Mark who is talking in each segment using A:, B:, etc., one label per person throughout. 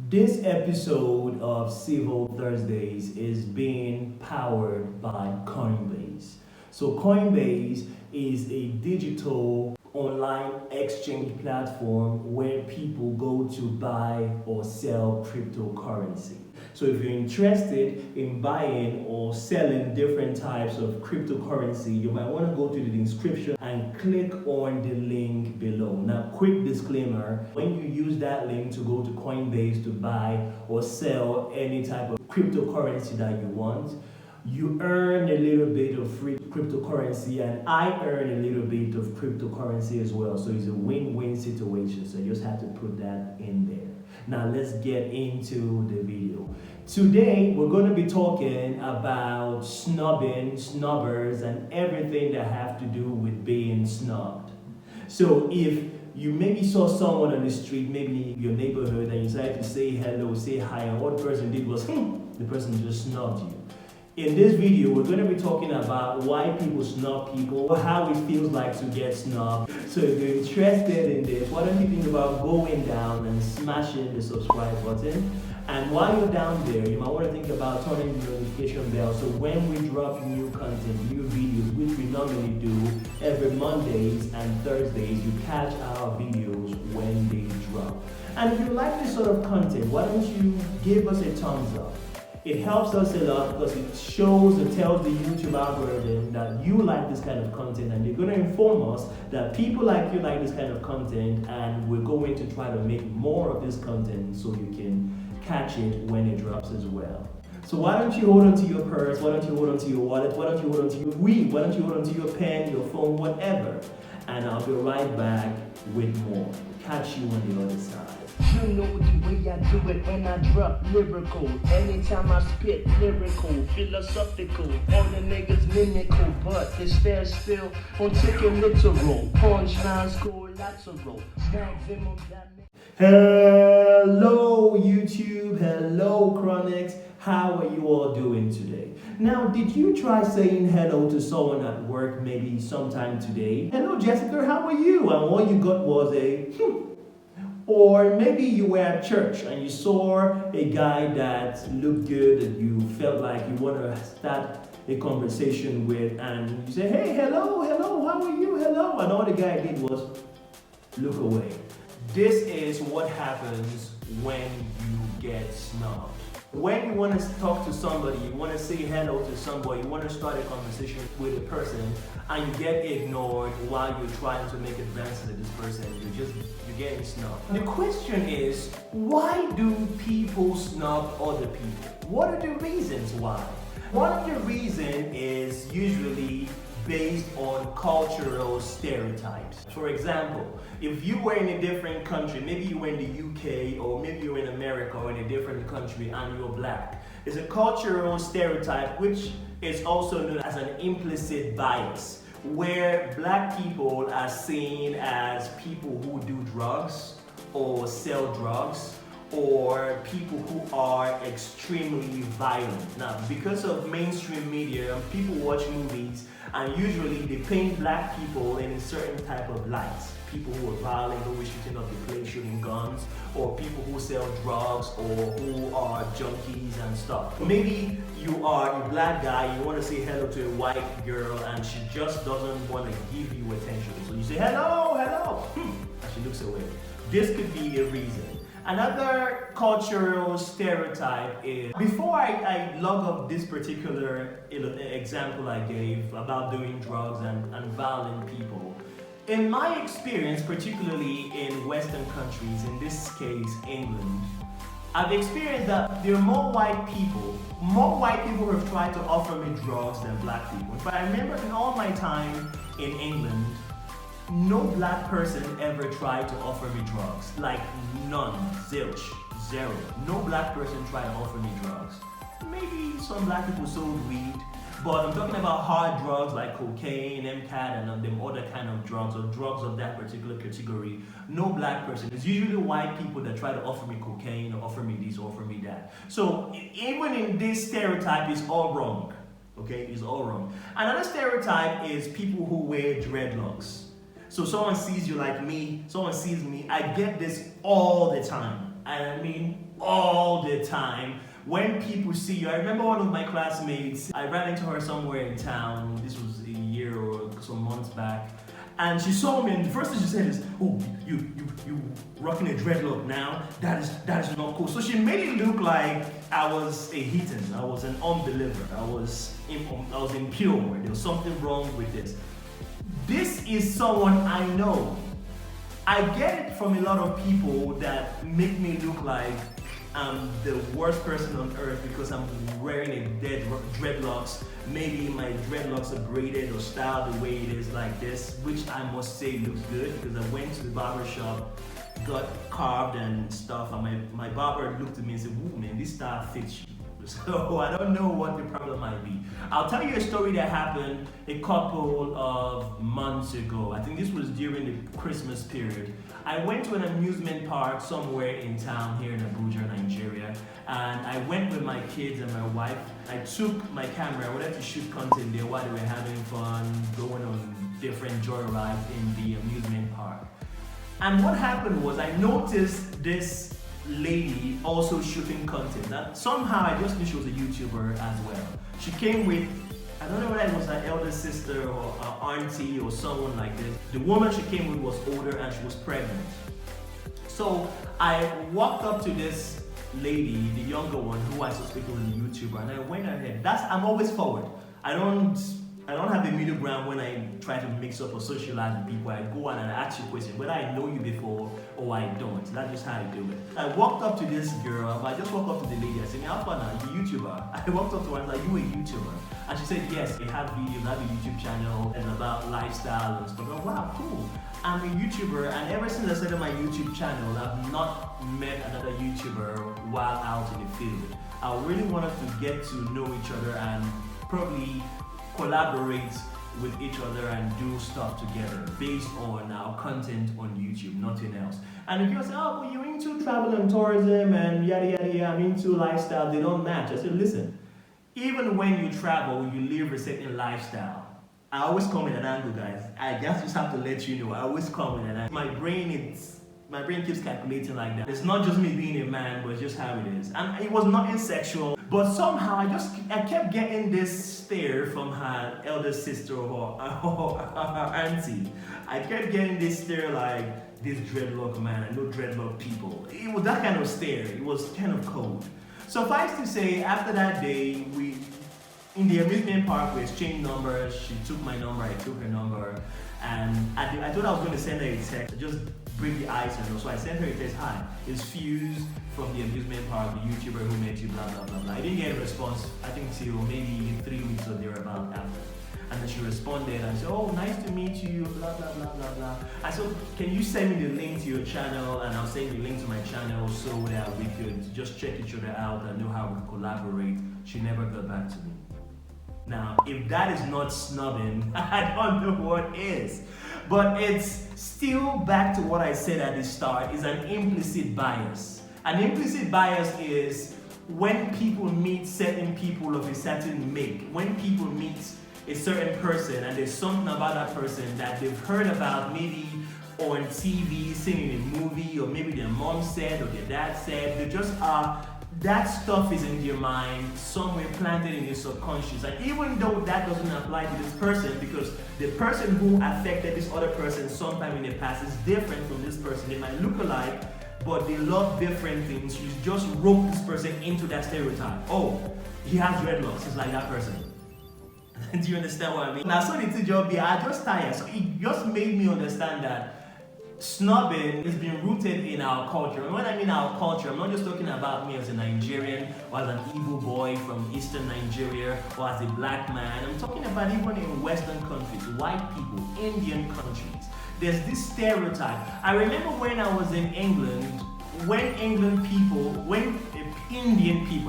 A: This episode of Civil Thursdays is being powered by Coinbase. So Coinbase is a digital online exchange platform where people go to buy or sell cryptocurrency. So if you're interested in buying or selling different types of cryptocurrency, you might want to go to the description and click on the link below. Now, quick disclaimer, when you use that link to go to Coinbase to buy or sell any type of cryptocurrency that you want, you earn a little bit of free cryptocurrency, and I earn a little bit of cryptocurrency as well. So it's a win-win situation. So you just have to put that in there. Now let's get into the video. Today we're going to be talking about snubbing, snubbers, and everything that have to do with being snubbed. So if you maybe saw someone on the street, maybe your neighborhood, and you decided to say hello, say hi, and what the person did was, the person just snubbed you. In this video, we're going to be talking about why people snub people, how it feels like to get snubbed. So if you're interested in this, why don't you think about going down and smashing the subscribe button? And while you're down there, you might want to think about turning the notification bell so when we drop new content, new videos, which we normally do every Mondays and Thursdays, you catch our videos when they drop. And if you like this sort of content, why don't you give us a thumbs up? It helps us a lot because it shows and tells the YouTube algorithm that you like this kind of content, and they're going to inform us that people like you like this kind of content, and we're going to try to make more of this content so you can catch it when it drops as well. So why don't you hold on to your purse, why don't you hold on to your wallet, why don't you hold on to your weed, why don't you hold on to your pen, your phone, whatever, and I'll be right back with more. Catch you on the other side.
B: You know the way I do it when I drop lyrical. Anytime I spit lyrical, philosophical. All the niggas mimical, but this fair still on taking literal. Punchlines collateral. Maximum damage.
A: Hello YouTube, hello Chronicles. How are you all doing today? Now, did you try saying hello to someone at work maybe sometime today? Hello Jessica, how are you? And all you got was a Or maybe you were at church and you saw a guy that looked good and you felt like you want to start a conversation with, and you say, hey, hello, how are you, hello? And all the guy did was look away. This is what happens when you get snubbed. When you want to talk to somebody, you want to say hello to somebody, you want to start a conversation with a person, and you get ignored while you're trying to make advances to this person, you're getting snubbed. The question is, why do people snub other people? What are the reasons why? One of the reasons is usually based on cultural stereotypes. For example, if you were in a different country, maybe you were in the UK or maybe you were in America or in a different country and you're black, it's a cultural stereotype which is also known as an implicit bias, where black people are seen as people who do drugs or sell drugs, or people who are extremely violent. Now, because of mainstream media, people watch movies and usually they paint black people in a certain type of light. People who are violent, who are shooting up the place, shooting guns, or people who sell drugs, or who are junkies and stuff. Maybe you are a black guy, you want to say hello to a white girl and she just doesn't want to give you attention. So you say, hello, and she looks away. This could be a reason. Another cultural stereotype is, before I log up this particular example I gave about doing drugs and violent people, in my experience, particularly in Western countries, in this case England, I've experienced that there are more white people who have tried to offer me drugs than black people. But I remember in all my time in England, no black person ever tried to offer me drugs. Like none, zilch, zero. No black person tried to offer me drugs. Maybe some black people sold weed, but I'm talking about hard drugs like cocaine, MCAT, and them other kind of drugs, or drugs of that particular category. No black person. It's usually white people that try to offer me cocaine, or offer me this, or offer me that. So even in this stereotype, it's all wrong. Okay, it's all wrong. Another stereotype is people who wear dreadlocks. So someone sees you like me, someone sees me, I get this all the time. And I mean all the time. When people see you, I remember one of my classmates, I ran into her somewhere in town. This was a year or some months back. And she saw me, and the first thing she said is, "Oh, you rocking a dreadlock now? That is not cool." So she made it look like I was a heathen, I was an unbeliever, I was impure. There was something wrong with this. This is someone I know. I get it from a lot of people that make me look like I'm the worst person on earth because I'm wearing dreadlocks. Maybe my dreadlocks are braided or styled the way it is like this, which I must say looks good because I went to the barber shop, got carved and stuff, and my barber looked at me and said, "Ooh, man, this style fits you." So I don't know what the problem might be. I'll tell you a story that happened a couple of months ago. I think this was during the Christmas period. I went to an amusement park somewhere in town here in Abuja, Nigeria, and I went with my kids and my wife. I took my camera, I wanted to shoot content there while they were having fun, going on different joyrides in the amusement park. And what happened was I noticed this lady also shooting content. Now, somehow I just knew she was a YouTuber as well. She came with, I don't know whether it was her elder sister or her auntie or someone like this. The woman she came with was older and she was pregnant. So I walked up to this lady, the younger one, who I suspected was a YouTuber, and I went ahead. I'm always forward. I don't have a middle ground when I try to mix up or socialize with people. I go and I ask you questions, whether I know you before or I don't. That's just how I do it. I walked up to this girl, I just walked up to the lady. I said, "How far now? You're a YouTuber." I walked up to her and I was like, "You a YouTuber?" And she said, "Yes, I have videos, I have a YouTube channel and about lifestyle and stuff." I'm like, "Wow, cool. I'm a YouTuber, and ever since I started my YouTube channel, I've not met another YouTuber while out in the field. I really wanted to get to know each other and probably collaborate with each other and do stuff together based on our content on YouTube, nothing else." And if you say, "Oh, well, you're into travel and tourism and yada yada yada, I'm into lifestyle," they don't match. I said, "Listen, even when you travel, you live a certain lifestyle." I always come in an angle, guys. I just have to let you know, I always come in an angle. My brain keeps calculating like that. It's not just me being a man, but it's just how it is. And it was nothing sexual, but somehow I kept getting this stare from her elder sister or her auntie. I kept getting this stare like, "This dreadlock man, I know dreadlock people." It was that kind of stare. It was kind of cold. Suffice to say, after that day, in the amusement park, we exchanged numbers. She took my number, I took her number, and I thought I was going to send her a text, just break the ice, and so I sent her a text. "Hi, it's Fuse from the amusement park, the YouTuber who met you, blah blah blah blah." I didn't get a response, I think till maybe 3 weeks or thereabout after. And then she responded and said, "Oh, nice to meet you, blah blah blah blah blah." I said, "Can you send me the link to your channel, and I'll send you the link to my channel so that we could just check each other out and know how we collaborate." She never got back to me. Now, if that is not snubbing, I don't know what is. But it's still back to what I said at the start, is an implicit bias. An implicit bias is when people meet certain people of a certain make, when people meet a certain person and there's something about that person that they've heard about, maybe on TV, seen in a movie, or maybe their mom said or their dad said, they just are, that stuff is in your mind, somewhere planted in your subconscious. And even though that doesn't apply to this person, because the person who affected this other person sometime in the past is different from this person. They might look alike, but they love different things. You just rope this person into that stereotype. Oh, he has dreadlocks, he's like that person. Do you understand what I mean? Now, so the job, I just tired. So it just made me understand that snubbing has been rooted in our culture. And when I mean our culture, I'm not just talking about me as a Nigerian or as an Igbo boy from Eastern Nigeria or as a black man. I'm talking about even in Western countries, white people, Indian countries. There's this stereotype. I remember when I was in England, when Indian people,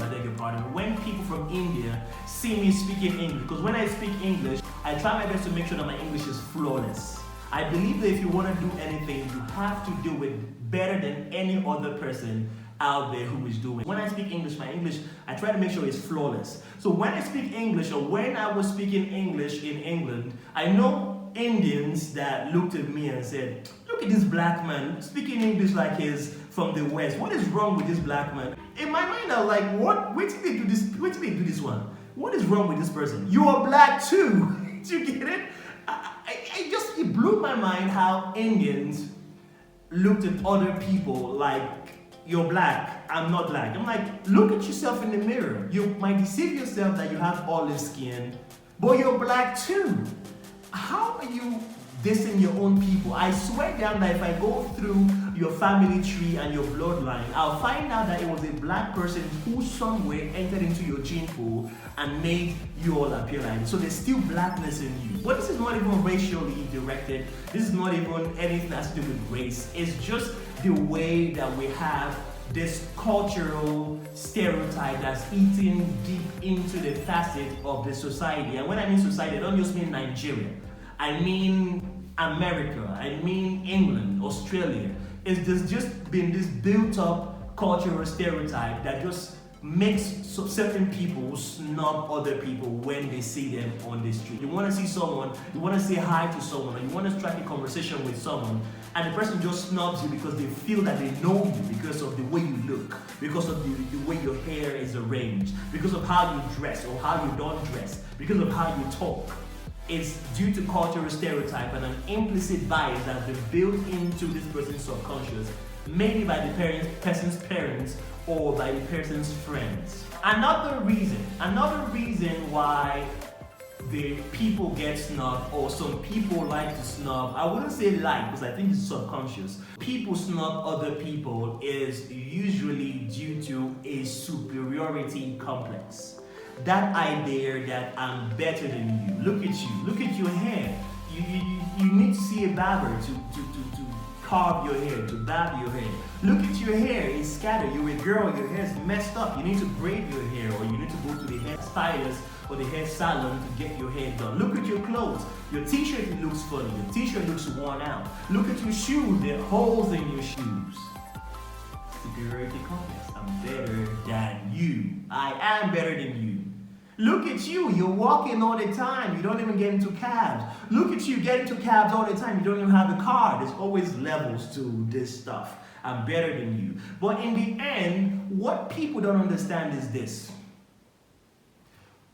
A: I beg your pardon, when people from India see me speaking English, because when I speak English, I try my best to make sure that my English is flawless. I believe that if you want to do anything, you have to do it better than any other person out there who is doing. When I speak English, my English, I try to make sure it's flawless. So when I speak English, or when I was speaking English in England, I know Indians that looked at me and said, "Look at this black man speaking English like he's from the West. What is wrong with this black man? In my mind, I was like, what? Wait till they do this. Wait till they do this one. What is wrong with this person? You are black too. Do you get it? It blew my mind how Indians looked at other people like, you're black, I'm not black. I'm like, look at yourself in the mirror. You might deceive yourself that you have olive skin, but you're black too. How are you dissing your own people? I swear down that if I go through your family tree and your bloodline, I'll find out that it was a black person who somewhere entered into your gene pool and made you all appear like this. So there's still blackness in you. But this is not even racially directed. This is not even anything that's to do with race. It's just the way that we have this cultural stereotype that's eating deep into the facet of the society. And when I mean society, I don't just mean Nigeria. I mean America, I mean England, Australia. There's just been this built up cultural stereotype that just makes certain people snub other people when they see them on the street. You want to see someone, you want to say hi to someone, or you want to strike a conversation with someone, and the person just snubs you because they feel that they know you because of the way you look, because of the way your hair is arranged, because of how you dress or how you don't dress, because of how you talk. It's due to cultural stereotype and an implicit bias that's been built into this person's subconscious, maybe by the person's parents or by the person's friends. Another reason why the people get snubbed, or some people like to snub, I wouldn't say like because I think it's subconscious. People snub other people is usually due to a superiority complex. That idea that I'm better than you. Look at your hair. You need to see a barber to carve your hair, to barb your hair. Look at your hair, it's scattered. You're a girl, your hair's messed up. You need to braid your hair, or you need to go to the hair stylist or the hair salon to get your hair done. Look at your clothes. Your t-shirt looks funny, your t-shirt looks worn out. Look at your shoes, there are holes in your shoes. Superiority complex. I'm better than you. I am better than you. Look at you, you're walking all the time, you don't even get into cabs. Look at you, get into cabs all the time, you don't even have a car. There's always levels to this stuff. I'm better than you. But in the end, what people don't understand is this.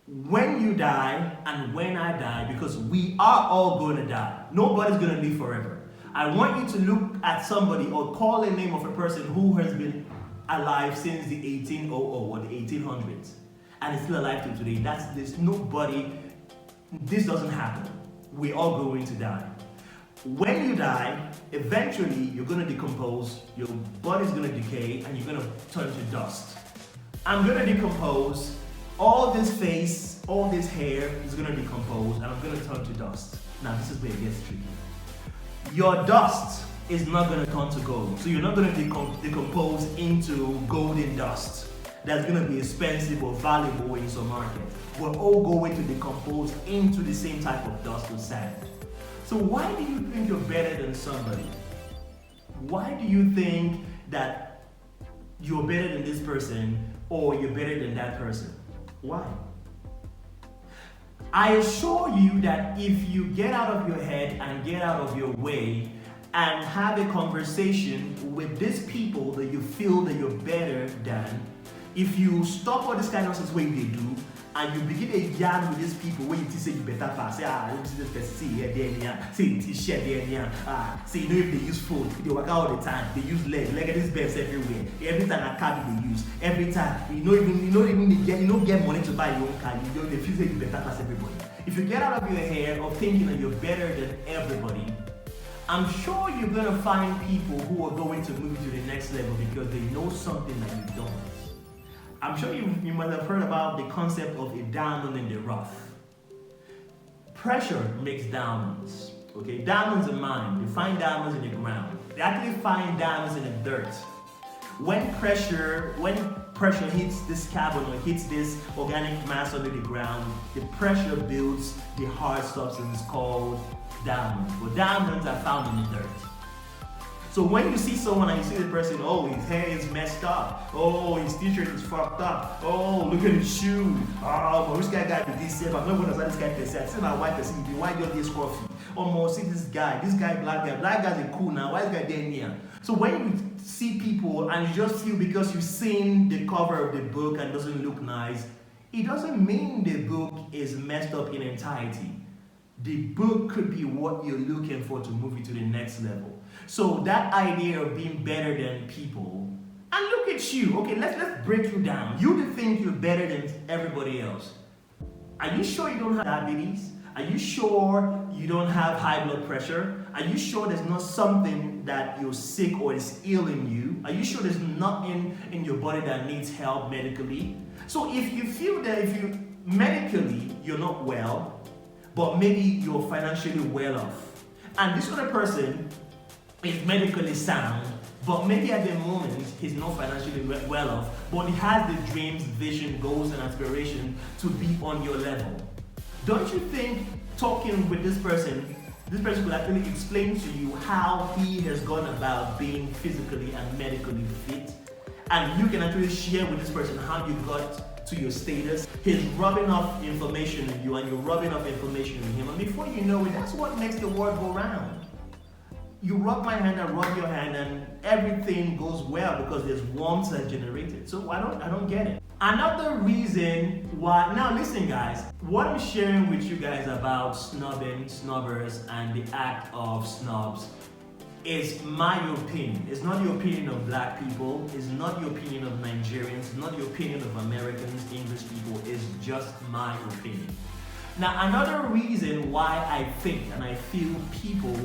A: When you die and when I die, because we are all going to die, nobody's going to live forever. I want you to look at somebody or call a name of a person who has been alive since the 1800 or the 1800s. And is still alive till today. There's nobody, this doesn't happen. We're all going to die. When you die, eventually you're going to decompose, your body's going to decay, and you're going to turn to dust. I'm going to decompose, all this face, all this hair is going to decompose, and I'm going to turn to dust. Now this is where it gets tricky. Your dust is not going to turn to gold, so you're not going to decompose into golden dust. That's going to be expensive or valuable in some market. We're all going to decompose into the same type of dust or sand. So why do you think you're better than somebody? Why do you think that you're better than this person or you're better than that person? Why? I assure you that if you get out of your head and get out of your way and have a conversation with these people that you feel that you're better than, if you stop all this kind of nonsense way they do, and you begin a yarn with these people where you say you better pass, let me see this person, see here, there, see t-shirt there, see, you know if they use phone, they work out all the time, they use leg at these beds everywhere. Every time a car they use, every time, you don't get money to buy your own car, they feel like you better pass everybody. If you get out of your head of thinking that you're better than everybody, I'm sure you're gonna find people who are going to move to the next level because they know something that you don't. I'm sure you must have heard about the concept of a diamond in the rough. Pressure makes diamonds. Okay, diamonds are mined. They find diamonds in the ground. They actually find diamonds in the dirt. When pressure hits this carbon or hits this organic mass under the ground, the pressure builds the hard substance called diamonds. But diamonds are found in the dirt. So when you see someone and you see the person, oh, his hair is messed up. Oh, his t-shirt is fucked up. Oh, look at his shoe. Oh, but which guy got this shape? I'm not going to say this guy person. I see my wife person, why do this coffee? almost see this guy, black guys are cool now, why is this guy there near? So when you see people and you just feel because you've seen the cover of the book and it doesn't look nice, it doesn't mean the book is messed up in entirety. The book could be what you're looking for to move you to the next level. So that idea of being better than people, and look at you, okay, let's break you down. You think you're better than everybody else. Are you sure you don't have diabetes? Are you sure you don't have high blood pressure? Are you sure there's not something that you're sick or is ill in you? Are you sure there's nothing in your body that needs help medically? So if you feel that if you medically you're not well, but maybe you're financially well off, and this other person is medically sound, but maybe at the moment he's not financially well off, but he has the dreams, vision, goals, and aspiration to be on your level. Don't you think talking with this person could actually explain to you how he has gone about being physically and medically fit? And you can actually share with this person how you got to your status. He's rubbing off information on you and you're rubbing off information on him. And before you know it, that's what makes the world go round. You rub my hand, I rub your hand, and everything goes well because there's warmth that's generated. So I don't get it. Another reason why, now listen guys, what I'm sharing with you guys about snubbing, snubbers, and the act of snubs is my opinion. It's not the opinion of black people, it's not the opinion of Nigerians, it's not the opinion of Americans, English people, it's just my opinion. Now another reason why I think and I feel people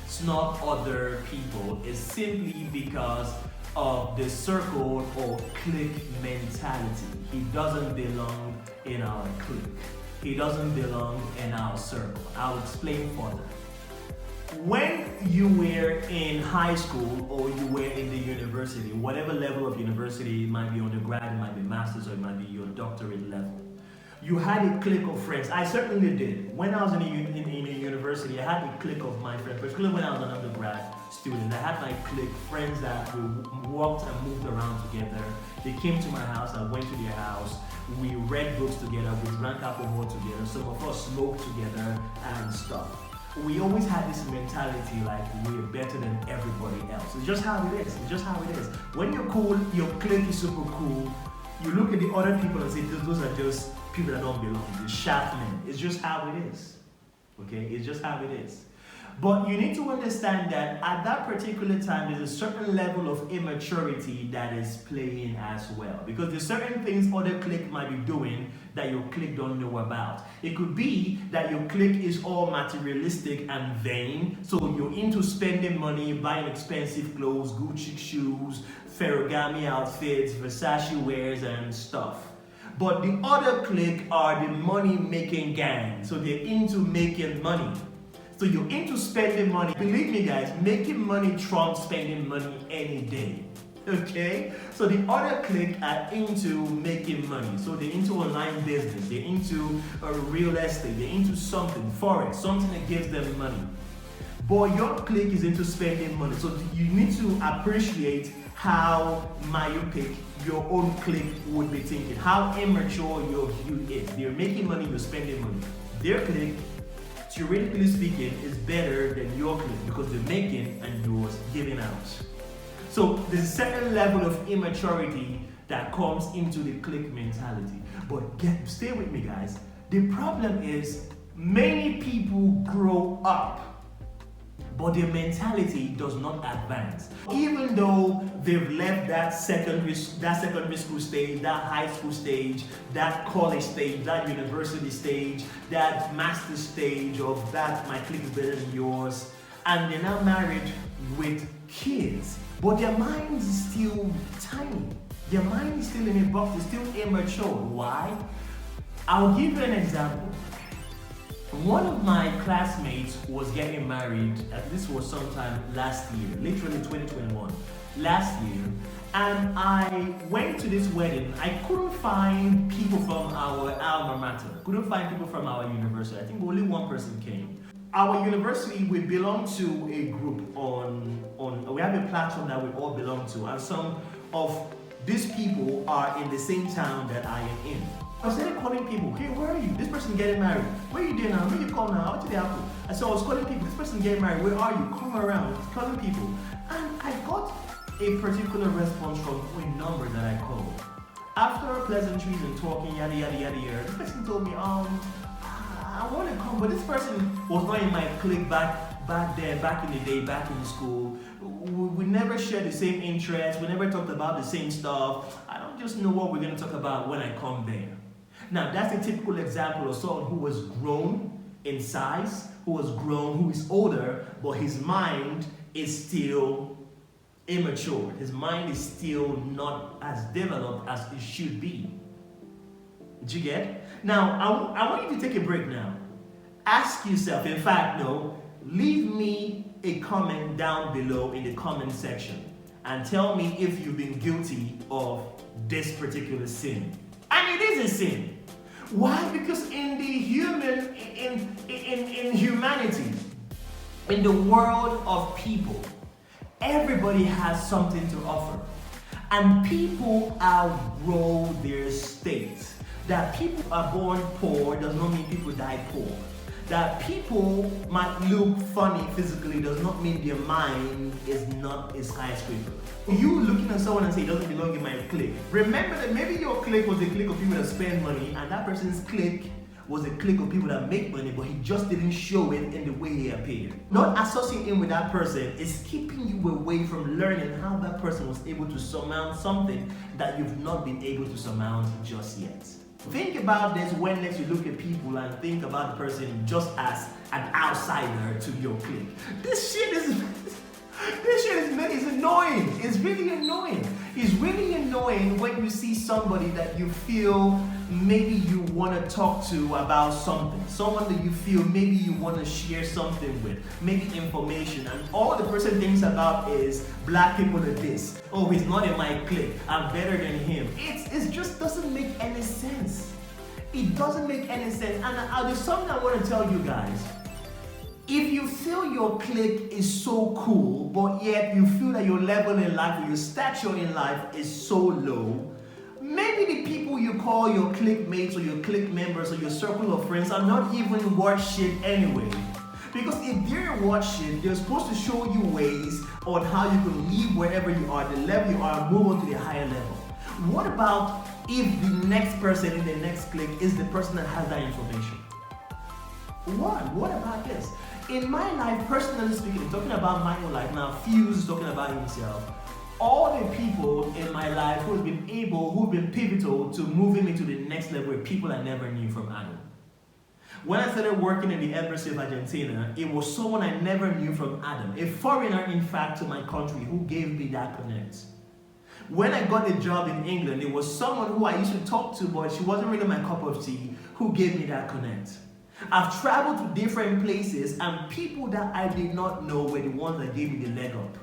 A: snub other people is simply because of the circle or clique mentality. He doesn't belong in our clique. He doesn't belong in our circle. I'll explain further. When you were in high school or you were in the university, whatever level of university, it might be undergrad, it might be master's, or it might be your doctorate level, you had a clique of friends. I certainly did. When I was in a university, I had a clique of my friends, particularly when I was an undergrad student. I had my clique, friends that we walked and moved around together. They came to my house, I went to their house, we read books together, we drank alcohol together, some of us smoked together and stuff. We always had this mentality like we're better than everybody else. It's just how it is. It's just how it is. When you're cool, your clique is super cool. You look at the other people and say, those are just people that don't belong. They're sharp men. It's just how it is. Okay? It's just how it is. But you need to understand that at that particular time, there's a certain level of immaturity that is playing as well. Because there's certain things other clique might be doing that your clique don't know about. It could be that your clique is all materialistic and vain. So you're into spending money, buying expensive clothes, Gucci shoes, Ferragamo outfits, Versace wares and stuff. But the other clique are the money-making gang. So they're into making money. So you're into spending money. Believe me guys, making money trumps spending money any day. Okay? So the other clique are into making money. So they're into online business, they're into real estate, they're into something, forex, something that gives them money. But your clique is into spending money. So you need to appreciate how myopic your own clique would be thinking, how immature your view is. They're making money, you're spending money. Their clique, theoretically speaking, is better than your clique because they're making and you're giving out. So there's a certain level of immaturity that comes into the clique mentality. But stay with me guys. The problem is many people grow up, but their mentality does not advance. Even though they've left that secondary school stage, that high school stage, that college stage, that university stage, that master stage of that my clique is better than yours, and they're now married with kids, but their mind is still tiny. Their mind is still in a box, they're still immature. Why? I'll give you an example. One of my classmates was getting married, this was sometime last year, literally 2021, last year, and I went to this wedding. I couldn't find people from our alma mater, couldn't find people from our university. I think only one person came. Our university, we belong to a group we have a platform that we all belong to, and some of these people are in the same town that I am in. I started calling people, hey, where are you? This person getting married. Where are you doing now? Where you call now? What did they happen? And so I was calling people, this person getting married, where are you? Come around, calling people. And I got a particular response from a number that I called. After pleasantries and talking, yada yada yada yada, the person told me, I want to come, but this person was not in my clique back then, back in the day, back in school. We never shared the same interests, we never talked about the same stuff. I don't just know what we're going to talk about when I come there. Now that's a typical example of someone who was grown in size, who was grown, who is older, but his mind is still immature. His mind is still not as developed as it should be. Did you get? Now, I want you to take a break now. Ask yourself, in fact, no, leave me a comment down below in the comment section and tell me if you've been guilty of this particular sin. And it is a sin. Why? Because in the in humanity, in the world of people, everybody has something to offer. And people outgrow their state. That people are born poor does not mean people die poor. That people might look funny physically does not mean their mind is not a skyscraper. You looking at someone and say, it doesn't belong in my clique. Remember that maybe your clique was a clique of people that spend money, and that person's clique was a clique of people that make money, but he just didn't show it in the way he appeared. Not associating with that person is keeping you away from learning how that person was able to surmount something that you've not been able to surmount just yet. Think about this when next you look at people and think about the person just as an outsider to your clique. This shit is annoying. It's really annoying. It's really annoying when you see somebody that you feel maybe you want to talk to about something. Someone that you feel maybe you want to share something with. Maybe information. And all the person thinks about is black people are this. Oh, he's not in my clique. I'm better than him. It just doesn't make any sense. It doesn't make any sense. And there's something I want to tell you guys. If you feel your clique is so cool, but yet you feel that your level in life or your stature in life is so low, maybe the people you call your clique mates or your clique members or your circle of friends are not even worth shit anyway. Because if they're worth shit, they're supposed to show you ways on how you can leave wherever you are, the level you are, move on to the higher level. What about if the next person in the next clique is the person that has that information? What about this? In my life, personally speaking, talking about my own life now, Fuse is talking about himself. All the people in my life who've been pivotal to moving me to the next level were people I never knew from Adam. When I started working in the embassy of Argentina, it was someone I never knew from Adam, a foreigner in fact to my country who gave me that connect. When I got a job in England, it was someone who I used to talk to, but she wasn't really my cup of tea, who gave me that connect. I've traveled to different places and people that I did not know were the ones that gave me the leg up.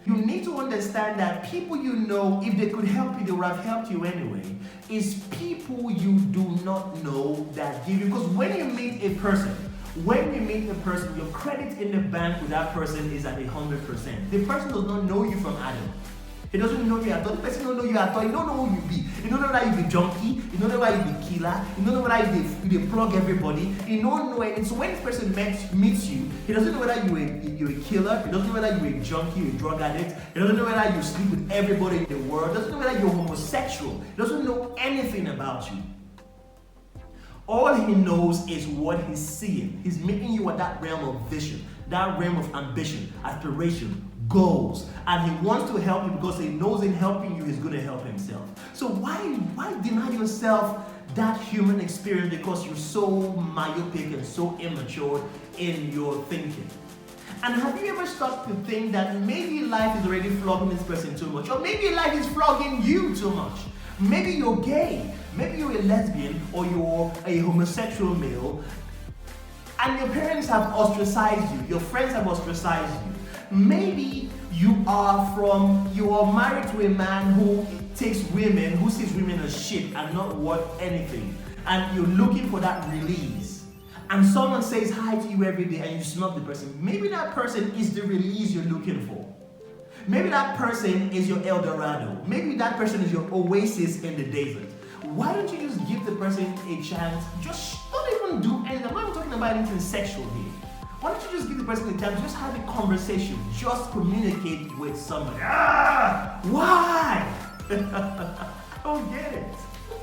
A: You need to understand that people you know, if they could help you, they would have helped you anyway. It's people you do not know that give you, because when you meet a person, your credit in the bank with that person is at 100%. The person does not know you from Adam. He doesn't know you at all. The person don't know you at all. You don't know who you be. You don't know that you be junkie. You don't know why you be killer. You don't know whether you plug everybody. You don't know anything. So when this person meets you, he doesn't know whether you're a killer. He doesn't know whether you're a junkie, a drug addict. He doesn't know whether you sleep with everybody in the world. He doesn't know whether you're homosexual. He doesn't know anything about you. All he knows is what he's seeing. He's meeting you at that realm of vision, that realm of ambition, aspiration, goals, and he wants to help you because he knows in helping you he's going to help himself. So why deny yourself that human experience because you're so myopic and so immature in your thinking? And have you ever stopped to think that maybe life is already flogging this person too much, or maybe life is flogging you too much? Maybe you're gay, maybe you're a lesbian, or you're a homosexual male, and your parents have ostracized you, your friends have ostracized you. Maybe you are married to a man who sees women as shit and not worth anything, and you're looking for that release. And someone says hi to you every day and you snub the person. Maybe that person is the release you're looking for. Maybe that person is your El Dorado. Maybe that person is your oasis in the desert. Why don't you just give the person a chance? Just Don't even do anything. I'm not even talking about anything sexual here. Why don't you just give the person the time to just have a conversation, just communicate with somebody? Why? I don't get it.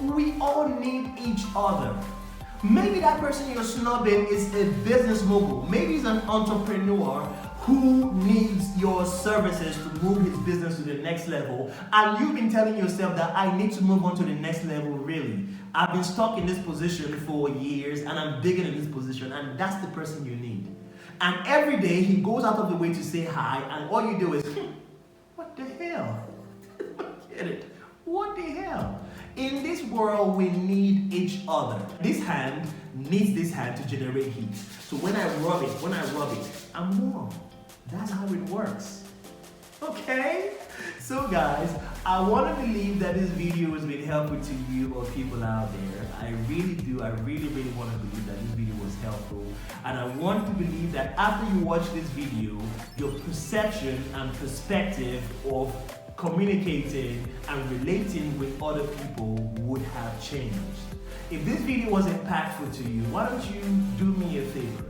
A: We all need each other. Maybe that person you're snubbing is a business mogul. Maybe he's an entrepreneur who needs your services to move his business to the next level, and you've been telling yourself that I need to move on to the next level. Really, I've been stuck in this position for years and I'm bigger in this position, and that's the person you need. And every day he goes out of the way to say hi, and all you do is, what the hell? Get it? What the hell? In this world, we need each other. This hand needs this hand to generate heat. So when I rub it, I'm warm. That's how it works. Okay? So guys, I want to believe that this video has been helpful to you or people out there. I really do. I really want to believe that this video was helpful. And I want to believe that after you watch this video, your perception and perspective of communicating and relating with other people would have changed. If this video was impactful to you, why don't you do me a favor?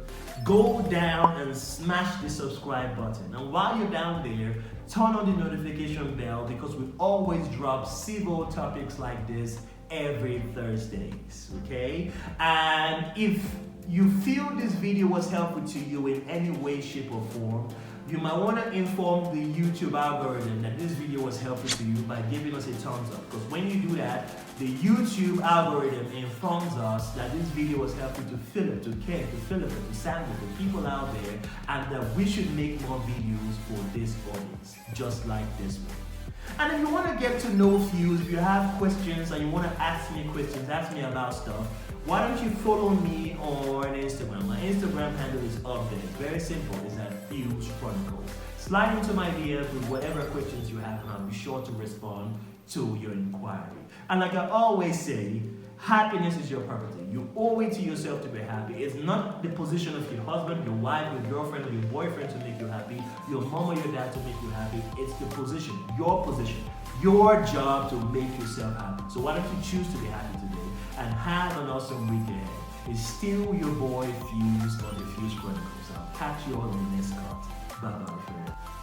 A: Go down and smash the subscribe button. And while you're down there, turn on the notification bell, because we always drop civil topics like this every Thursdays, okay? And if you feel this video was helpful to you in any way, shape, or form, you might want to inform the YouTube algorithm that this video was helpful to you by giving us a thumbs up. Because when you do that, the YouTube algorithm informs us that this video was helpful to Philip, to Ken, to Philip, to Samuel, to people out there, and that we should make more videos for this audience, just like this one. And if you want to get to know Fuse, if you have questions and you want to ask me questions, ask me about stuff, why don't you follow me on Instagram? My Instagram handle is up there. It's very simple. It's at Fuse Chronicles. Slide into my DMs with whatever questions you have, and I'll be sure to respond to your inquiry. And like I always say, happiness is your property. You owe it to yourself to be happy. It's not the position of your husband, your wife, your girlfriend, or your boyfriend to make you happy, your mom or your dad to make you happy. It's the position, your job to make yourself happy. So why don't you choose to be happy today and have an awesome weekend? It's still your boy Fuse on the Fuse Chronicles. I'll catch you all on the next cut. Bye bye, friend.